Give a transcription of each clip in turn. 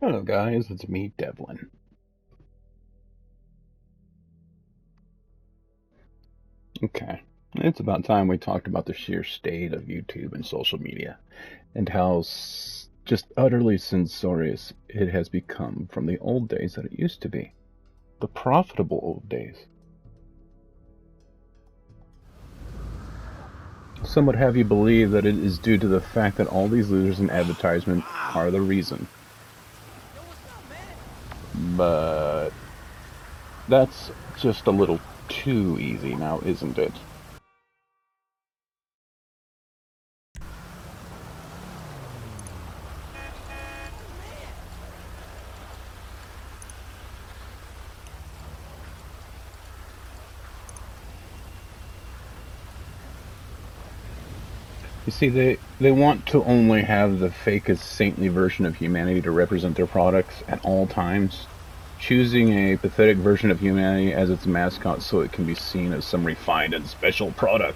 Hello guys, it's me, Devlin. Okay, it's about time we talked about the sheer state of YouTube and social media, and how just utterly censorious it has become from the old days that it used to be. The profitable old days. Some would have you believe that it is due to the fact that all these losers in advertisement are the reason. But that's just a little too easy now, isn't it? You see, they want to only have the fakest saintly version of humanity to represent their products at all times, choosing a pathetic version of humanity as its mascot so it can be seen as some refined and special product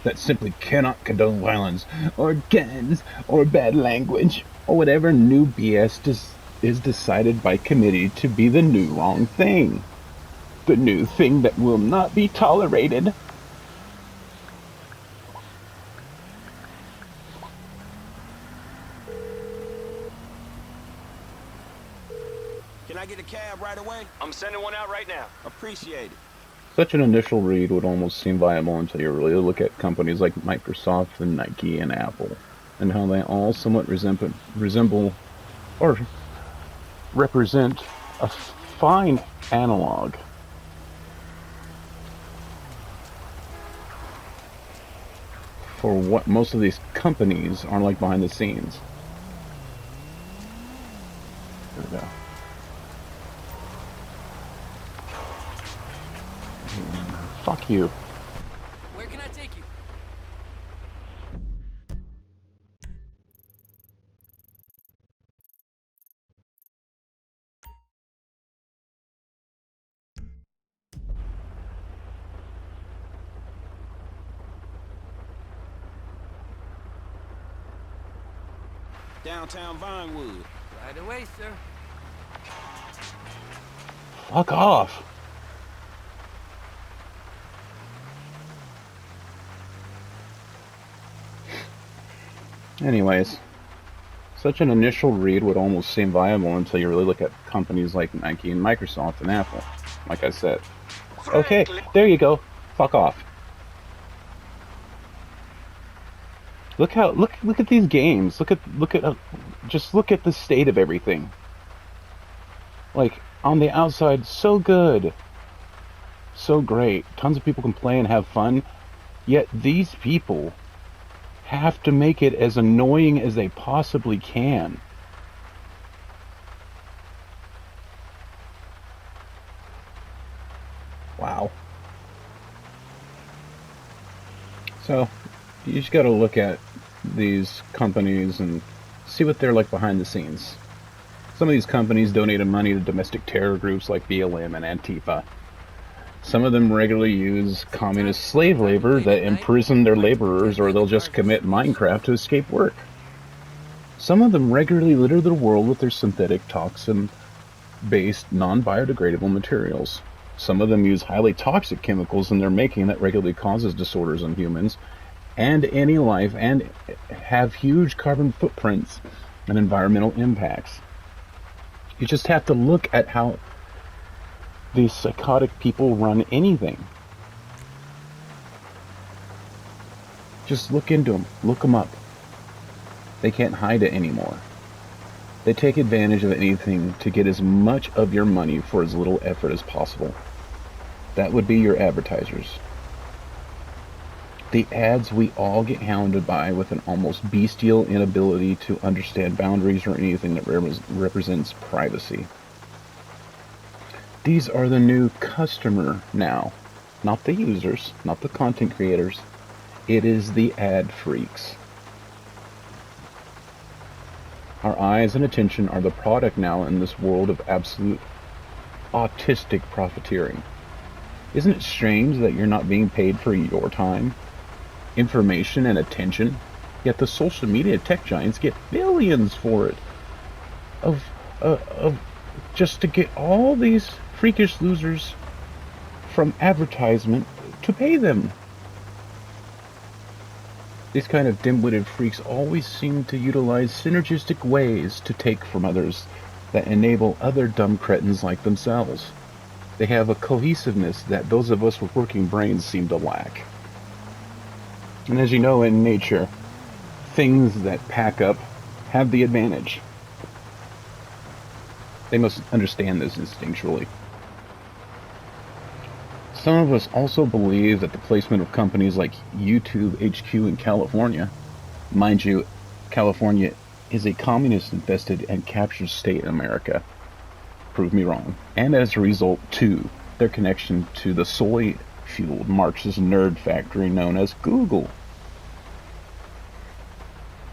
that simply cannot condone violence, or guns, or bad language, or whatever new BS is decided by committee to be the new wrong thing. The new thing that will not be tolerated. Can I get a cab right away? I'm sending one out right now. Appreciate it. Such an initial read would almost seem viable until you really look at companies like Microsoft and Nike and Apple, and how they all somewhat resemble or represent a fine analog for what most of these companies are like behind the scenes. There we go. Fuck you. Where can I take you? Downtown Vinewood. Right away, sir. Fuck off. Anyways, such an initial read would almost seem viable until you really look at companies like Nike and Microsoft and Apple, like I said. Okay, there you go. Fuck off. Look at these games. Look at just look at the state of everything. Like, on the outside, so good. So great. Tons of people can play and have fun. Yet these people have to make it as annoying as they possibly can. Wow. So, you just gotta look at these companies and see what they're like behind the scenes. Some of these companies donated money to domestic terror groups like BLM and Antifa. Some of them regularly use communist slave labor that imprison their laborers, or they'll just commit Minecraft to escape work. Some of them regularly litter the world with their synthetic toxin-based non-biodegradable materials. Some of them use highly toxic chemicals in their making that regularly causes disorders in humans and any life, and have huge carbon footprints and environmental impacts. You just have to look at how these psychotic people run anything. Just look into them. Look them up. They can't hide it anymore. They take advantage of anything to get as much of your money for as little effort as possible. That would be your advertisers. The ads we all get hounded by with an almost bestial inability to understand boundaries or anything that represents privacy. These are the new customer now, not the users, not the content creators. It is the ad freaks. Our eyes and attention are the product now in this world of absolute autistic profiteering. Isn't it strange that you're not being paid for your time, information, and attention, yet the social media tech giants get billions for it? Of of just to get all these freakish losers from advertisement to pay them. These kind of dim-witted freaks always seem to utilize synergistic ways to take from others that enable other dumb cretins like themselves. They have a cohesiveness that those of us with working brains seem to lack. And as you know, in nature, things that pack up have the advantage. They must understand this instinctually. Some of us also believe that the placement of companies like YouTube HQ in California, mind you, California is a communist-infested and captured state in America. Prove me wrong. And as a result, too, their connection to the soy-fueled Marxist nerd factory known as Google,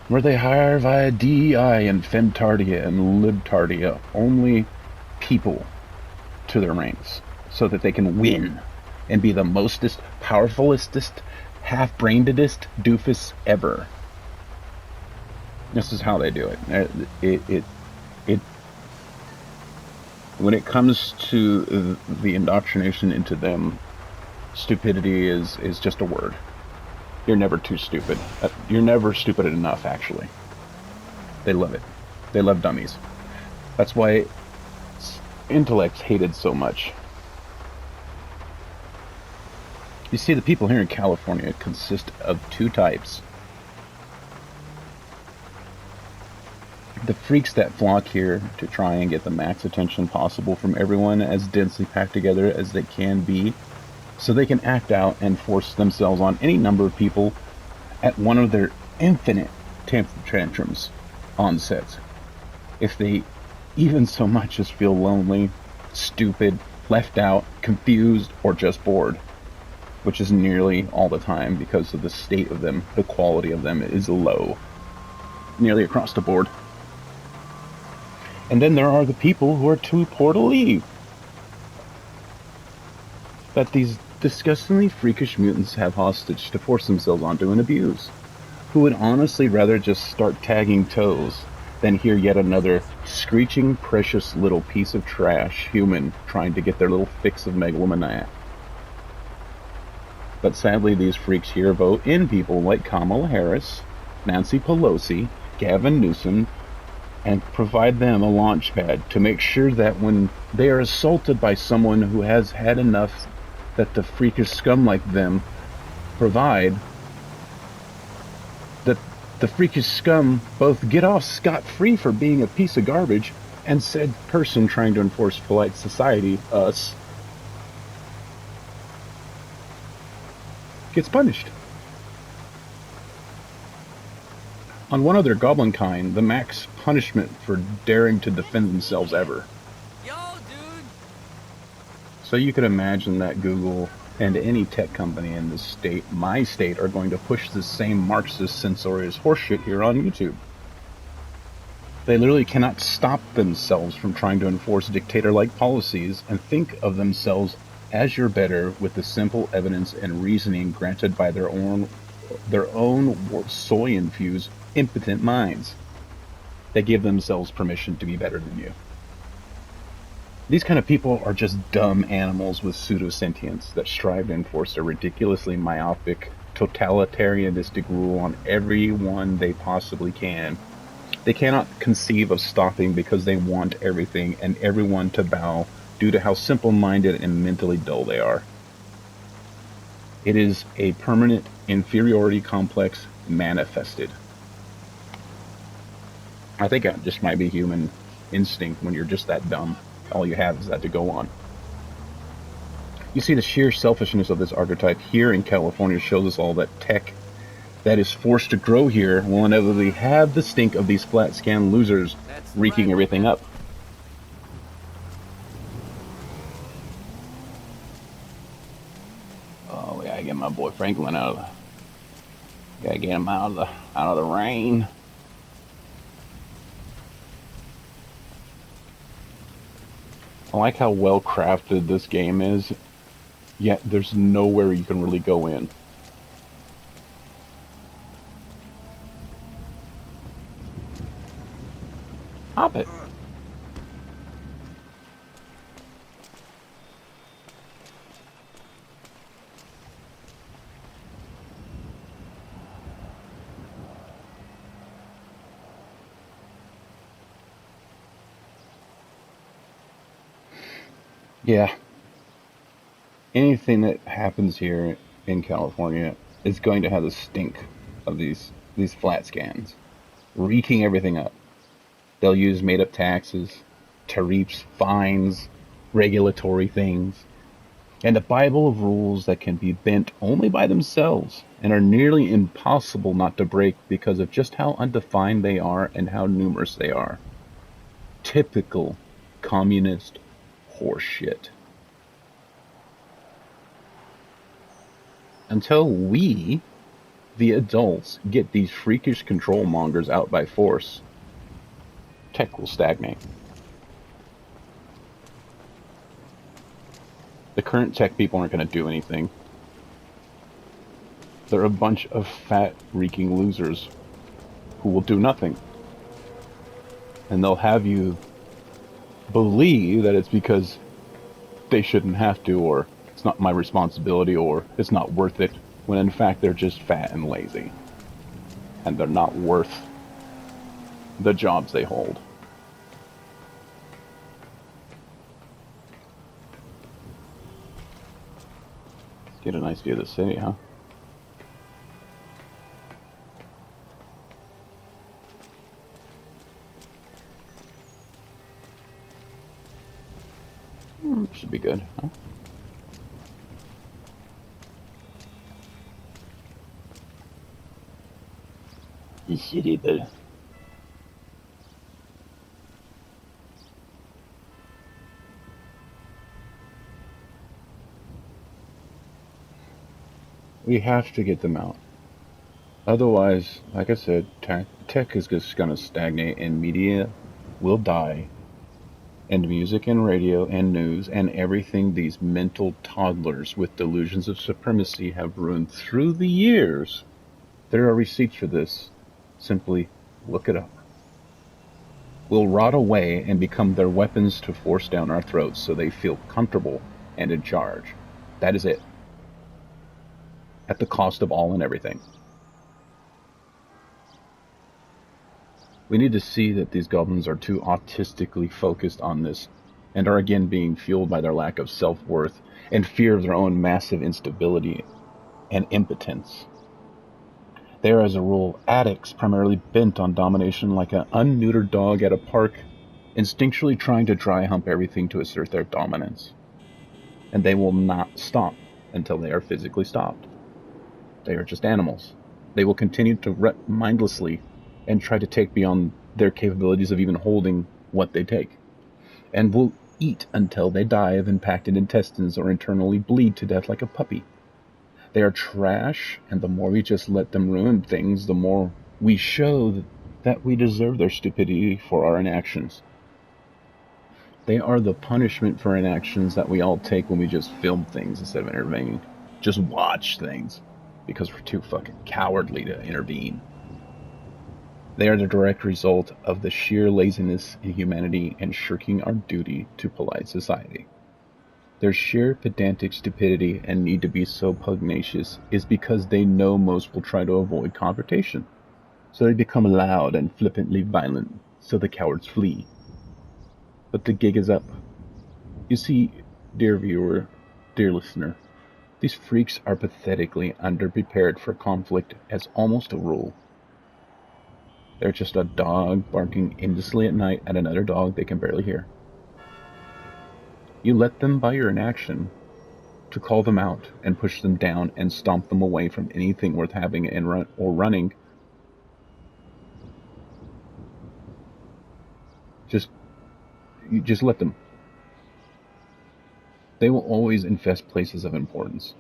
where they hire via DEI and Femtardia and Libtardia only people to their ranks so that they can win and be the mostest, powerfulest, half-brainedest doofus ever. This is how they do it. When it comes to the indoctrination into them, stupidity is just a word. You're never too stupid. You're never stupid enough, actually. They love it. They love dummies. That's why intellect's hated so much. You see, the people here in California consist of two types. The freaks that flock here to try and get the max attention possible from everyone, as densely packed together as they can be, so they can act out and force themselves on any number of people at one of their infinite temper tantrums on set. If they even so much as feel lonely, stupid, left out, confused, or just bored, which is nearly all the time because of the state of them, the quality of them is low, nearly across the board. And then there are the people who are too poor to leave, that these disgustingly freakish mutants have hostage to force themselves onto and abuse, who would honestly rather just start tagging toes than hear yet another screeching, precious little piece of trash human trying to get their little fix of megalomania. But sadly, these freaks here vote in people like Kamala Harris, Nancy Pelosi, Gavin Newsom, and provide them a launch pad to make sure that when they are assaulted by someone who has had enough that the freakish scum like them provide, that the freakish scum both get off scot-free for being a piece of garbage, and said person trying to enforce polite society, us, gets punished. On one other goblin kind, the max punishment for daring to defend themselves ever. Yo, dude! So you could imagine that Google and any tech company in this state, my state, are going to push this same Marxist censorious horseshit here on YouTube. They literally cannot stop themselves from trying to enforce dictator-like policies and think of themselves as you're better with the simple evidence and reasoning granted by their own soy-infused impotent minds. They give themselves permission to be better than you. These kind of people are just dumb animals with pseudo-sentience that strive to enforce a ridiculously myopic, totalitarianistic rule on everyone they possibly can. They cannot conceive of stopping because they want everything and everyone to bow due to how simple-minded and mentally dull they are. It is a permanent inferiority complex manifested. I think it just might be human instinct when you're just that dumb. All you have is that to go on. You see, the sheer selfishness of this archetype here in California shows us all that tech that is forced to grow here will inevitably have the stink of these flat scan losers reeking everything up. Oh, we gotta get my boy Franklin gotta get him out of the rain. I like how well crafted this game is, yet there's nowhere you can really go in. Hop it. Yeah, anything that happens here in California is going to have the stink of these flat scans, reeking everything up. They'll use made up taxes, tariffs, fines, regulatory things, and a Bible of rules that can be bent only by themselves and are nearly impossible not to break because of just how undefined they are and how numerous they are. Typical communist horseshit. Until we, the adults, get these freakish control mongers out by force, tech will stagnate. The current tech people aren't going to do anything. They're a bunch of fat, reeking losers who will do nothing. And they'll have you believe that it's because they shouldn't have to, or it's not my responsibility, or it's not worth it, when in fact they're just fat and lazy. And they're not worth the jobs they hold. Let's get a nice view of the city, huh? Should be good, huh? Shitty, but we have to get them out. Otherwise, like I said, tech is just going to stagnate and media will die. And music and radio and news and everything these mental toddlers with delusions of supremacy have ruined through the years. There are receipts for this. Simply look it up. Will rot away and become their weapons to force down our throats so they feel comfortable and in charge. That is it. At the cost of all and everything. We need to see that these goblins are too autistically focused on this and are again being fueled by their lack of self-worth and fear of their own massive instability and impotence. They are, as a rule, addicts primarily bent on domination like an unneutered dog at a park, instinctually trying to dry hump everything to assert their dominance. And they will not stop until they are physically stopped. They are just animals. They will continue to rut mindlessly and try to take beyond their capabilities of even holding what they take, and will eat until they die of impacted intestines or internally bleed to death like a puppy. They are trash, and the more we just let them ruin things, the more we show that we deserve their stupidity for our inactions. They are the punishment for inactions that we all take when we just film things instead of intervening. Just watch things, because we're too fucking cowardly to intervene. They are the direct result of the sheer laziness in humanity and shirking our duty to polite society. Their sheer pedantic stupidity and need to be so pugnacious is because they know most will try to avoid confrontation. So they become loud and flippantly violent, so the cowards flee. But the gig is up. You see, dear viewer, dear listener, these freaks are pathetically underprepared for conflict as almost a rule. They're just a dog barking endlessly at night at another dog they can barely hear. You let them by your inaction to call them out and push them down and stomp them away from anything worth having and running. You just let them. They will always infest places of importance,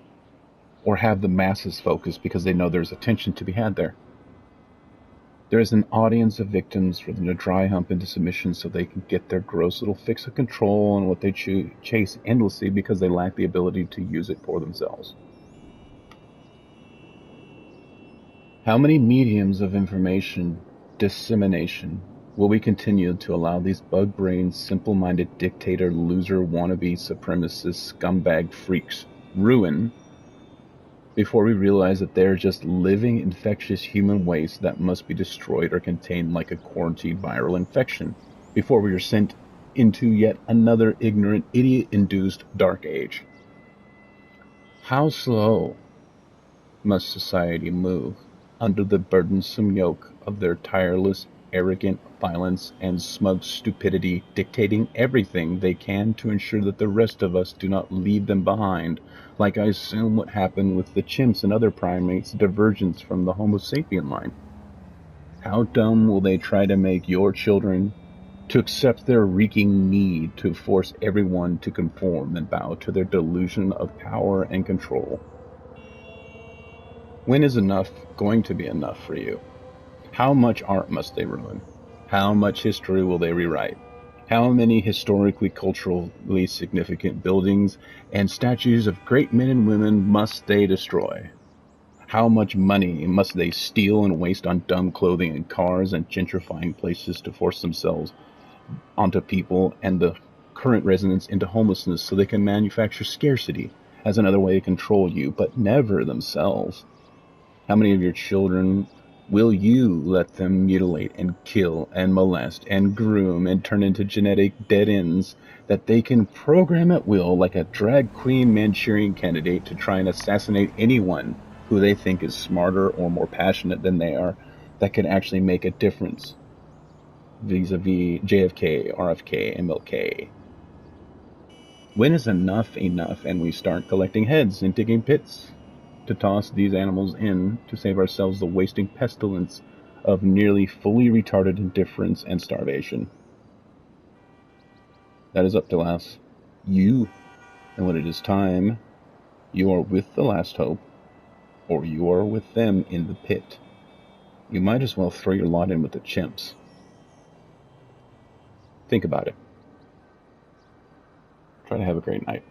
or have the masses focus because they know there's attention to be had there. There is an audience of victims for them to dry hump into submission so they can get their gross little fix of control on what they chase endlessly because they lack the ability to use it for themselves. How many mediums of information dissemination will we continue to allow these bug-brained, simple-minded dictator, loser, wannabe, supremacist, scumbag freaks ruin before we realize that they're just living infectious human waste that must be destroyed or contained like a quarantined viral infection, before we are sent into yet another ignorant, idiot-induced dark age. How slow must society move under the burdensome yoke of their tireless, arrogant violence and smug stupidity, dictating everything they can to ensure that the rest of us do not leave them behind, like I assume what happened with the chimps and other primates' divergence from the Homo sapien line. How dumb will they try to make your children to accept their reeking need to force everyone to conform and bow to their delusion of power and control? When is enough going to be enough for you? How much art must they ruin? How much history will they rewrite? How many historically, culturally significant buildings and statues of great men and women must they destroy? How much money must they steal and waste on dumb clothing and cars and gentrifying places to force themselves onto people and the current residents into homelessness so they can manufacture scarcity as another way to control you, but never themselves? How many of your children will you let them mutilate and kill and molest and groom and turn into genetic dead ends that they can program at will like a drag queen Manchurian candidate to try and assassinate anyone who they think is smarter or more passionate than they are, that can actually make a difference vis-a-vis JFK, RFK, MLK? When is enough enough and we start collecting heads and digging pits to toss these animals in to save ourselves the wasting pestilence of nearly fully retarded indifference and starvation? That is up to us, you, and when it is time, you are with the last hope, or you are with them in the pit. You might as well throw your lot in with the chimps. Think about it. Try to have a great night.